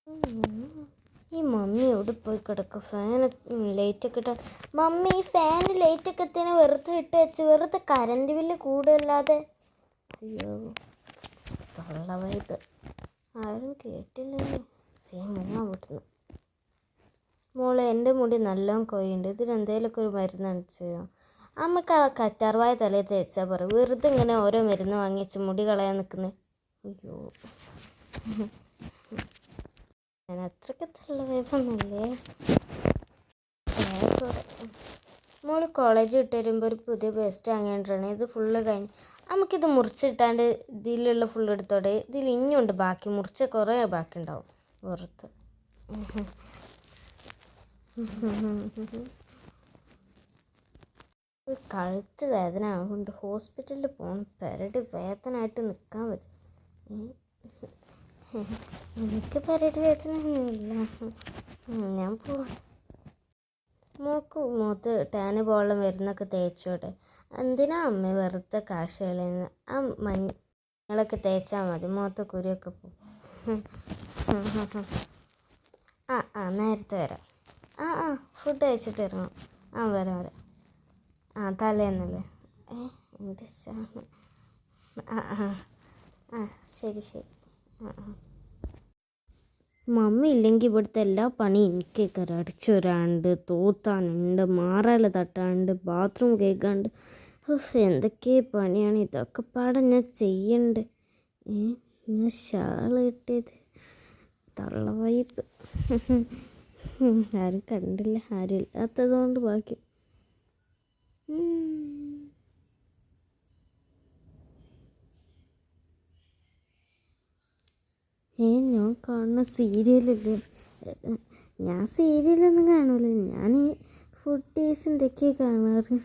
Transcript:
ഈ മമ്മി എവിടെ പോയി കിടക്കും? ഫാൻ ലൈറ്റൊക്കെ ഇട്ട മമ്മി ഫാൻ ലൈറ്റൊക്കെ എത്തിനെ വെറുതെ ഇട്ട് വെച്ച് വെറുതെ കറണ്ട് ബില്ല് കൂടുതലാതെ. അയ്യോ തൊള്ളവായിട്ട് ആരും കേട്ടില്ലല്ലോ. മൂന്നാം വീട്ടിൽ മോളെ എൻ്റെ മുടി നല്ലോണം കൊയ്യുണ്ട്. ഇതിനെന്തേലൊക്കെ ഒരു മരുന്ന് അടിച്ചോ? അമ്മക്ക് ആ കറ്റാർവായ തലയിൽ തേച്ചാൽ പറയും. വെറുതെ ഇങ്ങനെ ഓരോ മരുന്ന് വാങ്ങിച്ച് മുടി കളയാൻ നിൽക്കുന്നത്. അയ്യോ ഞാൻ അത്രയ്ക്ക് തള്ളവേപ്പൊന്നല്ലേ. മോള് കോളേജ് വിട്ട് വരുമ്പോൾ ഒരു പുതിയ പേസ്റ്റ് വാങ്ങിയിട്ടാണ്. ഇത് ഫുള്ള് കഴിഞ്ഞ് നമുക്കിത് മുറിച്ചിട്ടാണ്ട് ഇതിലുള്ള ഫുള്ള് എടുത്തോടെ. ഇതിൽ ഇനിയുണ്ട് ബാക്കി, മുറിച്ച് കുറേ ബാക്കി ഉണ്ടാവും പുറത്ത്. കഴുത്ത് വേദന ആവുന്നുണ്ട്. ഹോസ്പിറ്റലിൽ പോകണം. പെരടി വേദനയായിട്ട് നിൽക്കാൻ പറ്റും. എനിക്ക് പെരടി വേദനയൊന്നുമില്ല. ഞാൻ പോവാം. മുഖത്ത് ടാന് പോളം വരുന്നൊക്കെ തേച്ചോട്ടെ. എന്തിനാ അമ്മ വെറുതെ കാശ് കളയുന്നത്? ആ മഞ്ഞളൊക്കെ തേച്ചാൽ മതി, മുഖത്ത് കുരുയൊക്കെ പോകും. നേരത്തെ വരാം. ഫുഡ് കഴിച്ചിട്ട് ഇറങ്ങാം. വരാം. തലേന്നല്ലേ? എന്ത് സാണ്. ശരി. മമ്മി ഇല്ലെങ്കിൽ ഇവിടുത്തെ എല്ലാ പണിയും എനിക്ക് കയറി. അടിച്ചു വരാണ്ട്, തോത്താനുണ്ട്, മാറാല തട്ടാണ്ട്, ബാത്റൂം കേൾക്കാണ്ട്. എന്തൊക്കെ പണിയാണ്. ഇതൊക്കെ പാടെ ഞാൻ ചെയ്യണ്ട്. ഞാൻ ഷാള് കിട്ടിയത് തള്ളവൈപ്പ്. ആരും കണ്ടില്ല, ആരും ഇല്ലാത്തത് കൊണ്ട് ബാക്കി. ഞാൻ കാണുന്ന സീരിയലല്ലേ? ഞാൻ സീരിയലൊന്നും കാണൂല. ഞാൻ ഈ ഫുഡ് ടേസ്റ്റിൻ്റെയൊക്കെ കാണാറ്.